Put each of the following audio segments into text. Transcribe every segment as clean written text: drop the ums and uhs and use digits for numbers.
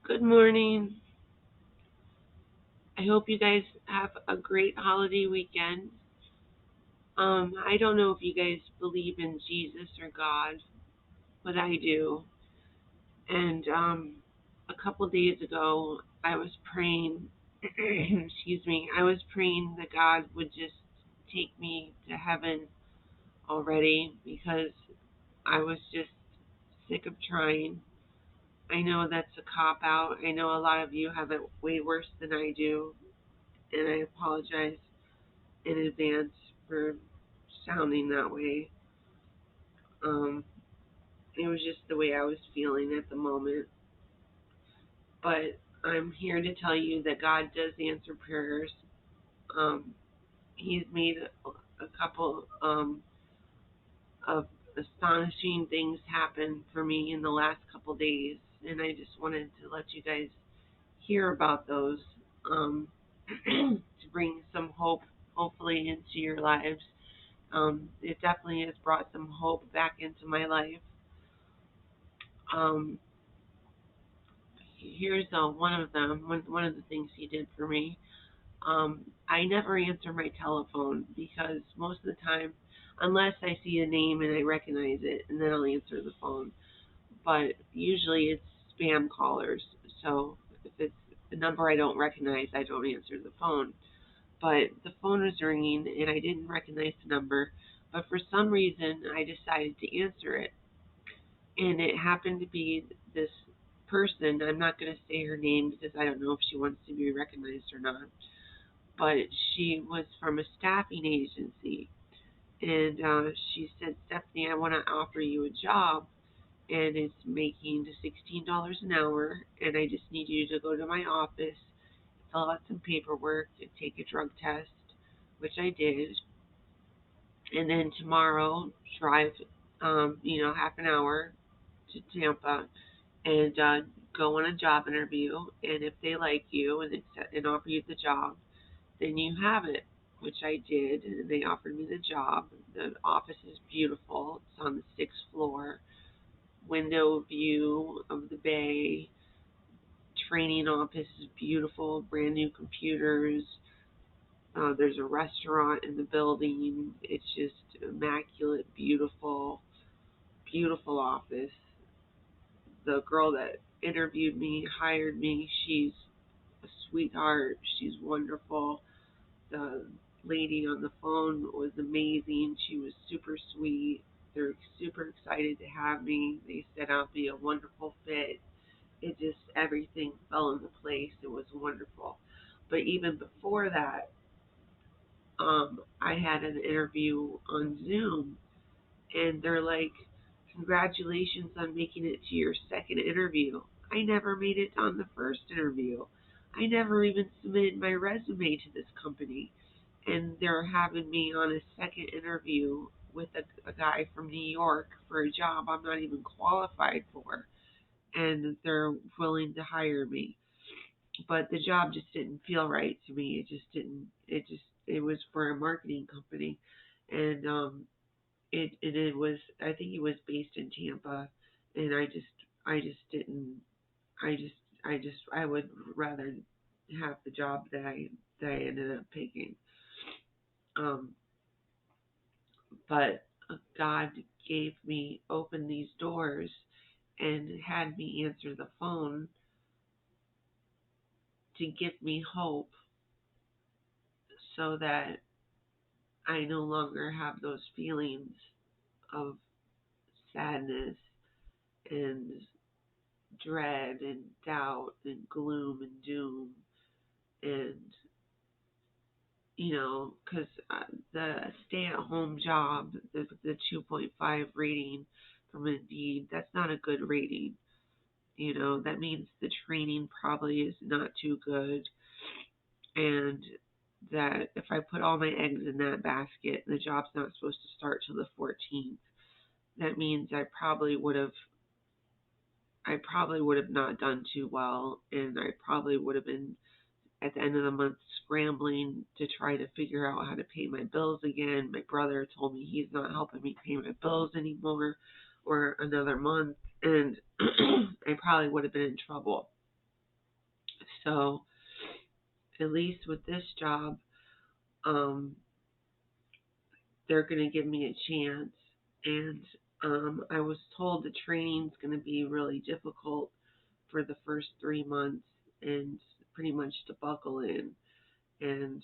Good morning. I hope you guys have a great holiday weekend. I don't know if you guys believe in Jesus or God, but I do. And a couple days ago, I was praying, excuse me, I was praying that God would just take me to heaven already because I was just sick of trying. I know that's a cop out. I know a lot of you have it way worse than I do, and I apologize in advance for sounding that way. Um, it was just the way I was feeling at the moment. But I'm here to tell you that God does answer prayers. Um, he's made a couple of astonishing things happen for me in the last couple days, and I just wanted to let you guys hear about those um, to bring some hope, hopefully, into your lives. It definitely has brought some hope back into my life. Um, here's one of them. One of the things he did for me. I never answer my telephone because most of the time, unless I see a name and I recognize it, and then I'll answer the phone. But usually it's spam callers. So if it's a number I don't recognize, I don't answer the phone. But the phone was ringing and I didn't recognize the number. But for some reason, I decided to answer it. And it happened to be this person. I'm not going to say her name because I don't know if she wants to be recognized or not. But she was from a staffing agency. And she said, Stephanie, I want to offer you a job. And it's making $16 an hour. And I just need you to go to my office, fill out some paperwork, and take a drug test, which I did. And then tomorrow, drive, half an hour to Tampa and go on a job interview. And if they like you and offer you the job, then you have it, which I did. And they offered me the job. The office is beautiful. It's on the sixth floor, window view of the bay. Training office is beautiful, brand new computers. There's a restaurant in the building. It's just immaculate, beautiful, beautiful office. The girl that interviewed me, hired me, she's a sweetheart. She's wonderful. The lady on the phone was amazing. She was super sweet. They're super excited to have me. They said I'll be a wonderful fit. It just, everything fell into place. It was wonderful. But even before that, I had an interview on Zoom, and they're like, "Congratulations on making it to your second interview." I never made it on the first interview. I never even submitted my resume to this company, and they're having me on a second interview with a guy from New York for a job I'm not even qualified for, and they're willing to hire me. But the job just didn't feel right to me. It just didn't. It was for a marketing company, and it was, I think it was based in Tampa, and I just didn't. I would rather have the job that I ended up taking. Um, but God gave me opened these doors and had me answer the phone to give me hope so that I no longer have those feelings of sadness and dread and doubt and gloom and doom. And, because the stay at home job, the 2.5 rating from Indeed, that's not a good rating. That means the training probably is not too good. And that if I put all my eggs in that basket, the job's not supposed to start till the 14th. That means I probably would have not done too well, and I probably would have been at the end of the month scrambling to try to figure out how to pay my bills again. My brother told me he's not helping me pay my bills anymore or another month, and I probably would have been in trouble. So at least with this job, um, they're going to give me a chance. And I was told the training's going to be really difficult for the first 3 months and pretty much to buckle in and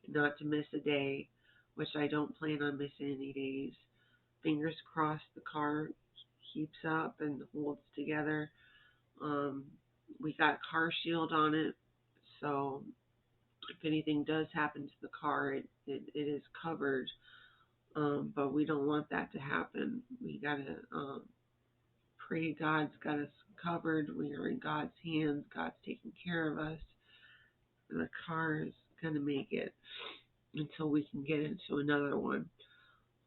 not to miss a day, which I don't plan on missing any days. Fingers crossed the car keeps up and holds together. Um, we got car shield on it, so if anything does happen to the car, it is covered. But we don't want that to happen. We gotta pray God's got us covered. We are in God's hands. God's taking care of us. And the car is gonna make it until we can get into another one.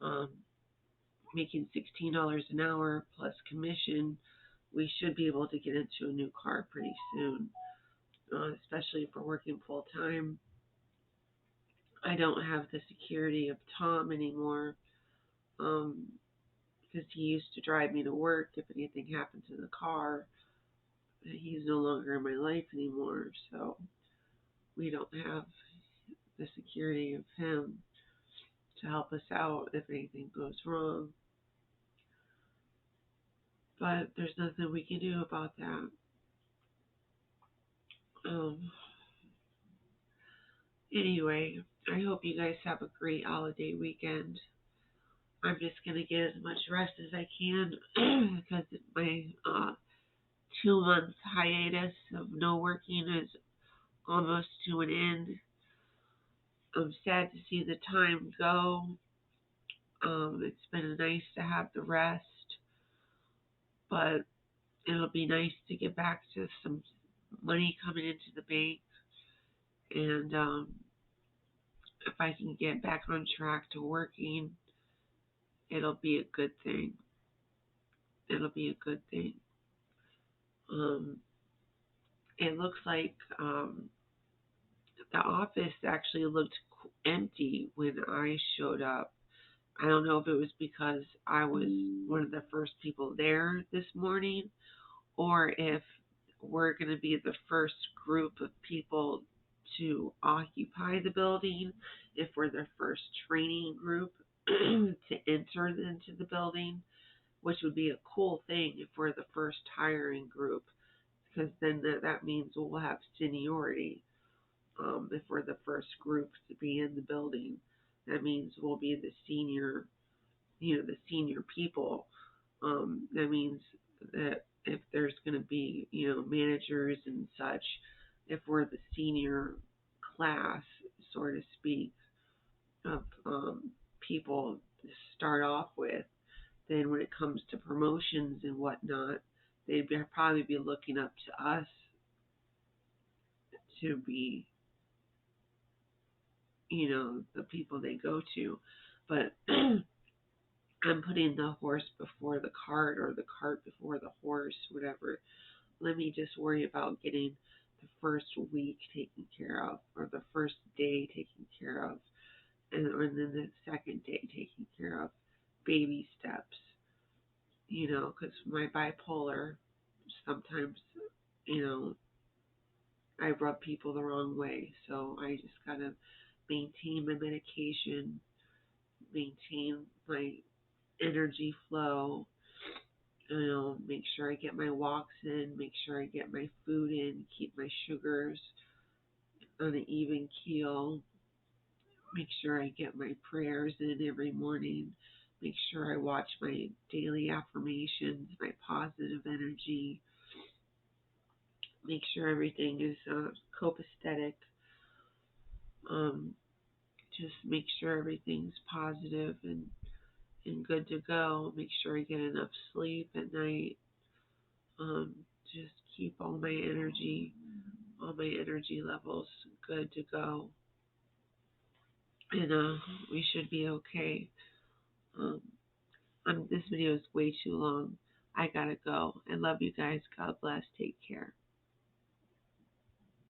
Um, Making $16 an hour plus commission, we should be able to get into a new car pretty soon, especially if we're working full time. I don't have the security of Tom anymore because he used to drive me to work if anything happened to the car. He's no longer in my life anymore, so we don't have the security of him to help us out if anything goes wrong. But there's nothing we can do about that. Anyway, I hope you guys have a great holiday weekend. I'm just going to get as much rest as I can because my 2 month hiatus of no working is almost to an end. I'm sad to see the time go. It's been nice to have the rest, but it'll be nice to get back to some money coming into the bank. And if I can get back on track to working, it'll be a good thing. It'll be a good thing. It looks like the office actually looked empty when I showed up. I don't know if it was because I was one of the first people there this morning or if we're going to be the first group of people to occupy the building, if we're the first training group to enter into the building, which would be a cool thing if we're the first hiring group, because then that means we'll have seniority. If we're the first group to be in the building, that means we'll be the senior, the senior people. That means that if there's going to be, managers and such, if we're the senior class, so to speak, of people to start off with, then when it comes to promotions and whatnot, they'd probably be looking up to us to be, the people they go to. But I'm putting the horse before the cart or the cart before the horse, whatever. Let me just worry about getting the first week taken care of or the first day taken care of and then the second day taken care of. Baby steps, because my bipolar, sometimes, I rub people the wrong way. So I just got to maintain my medication, maintain my energy flow, make sure I get my walks in, make sure I get my food in, keep my sugars on an even keel, make sure I get my prayers in every morning, make sure I watch my daily affirmations, my positive energy, make sure everything is copacetic, just make sure everything's positive and good to go, make sure I get enough sleep at night, just keep all my energy levels good to go. And we should be okay. Um, this video is way too long. I gotta go. I love you guys. God bless. Take care.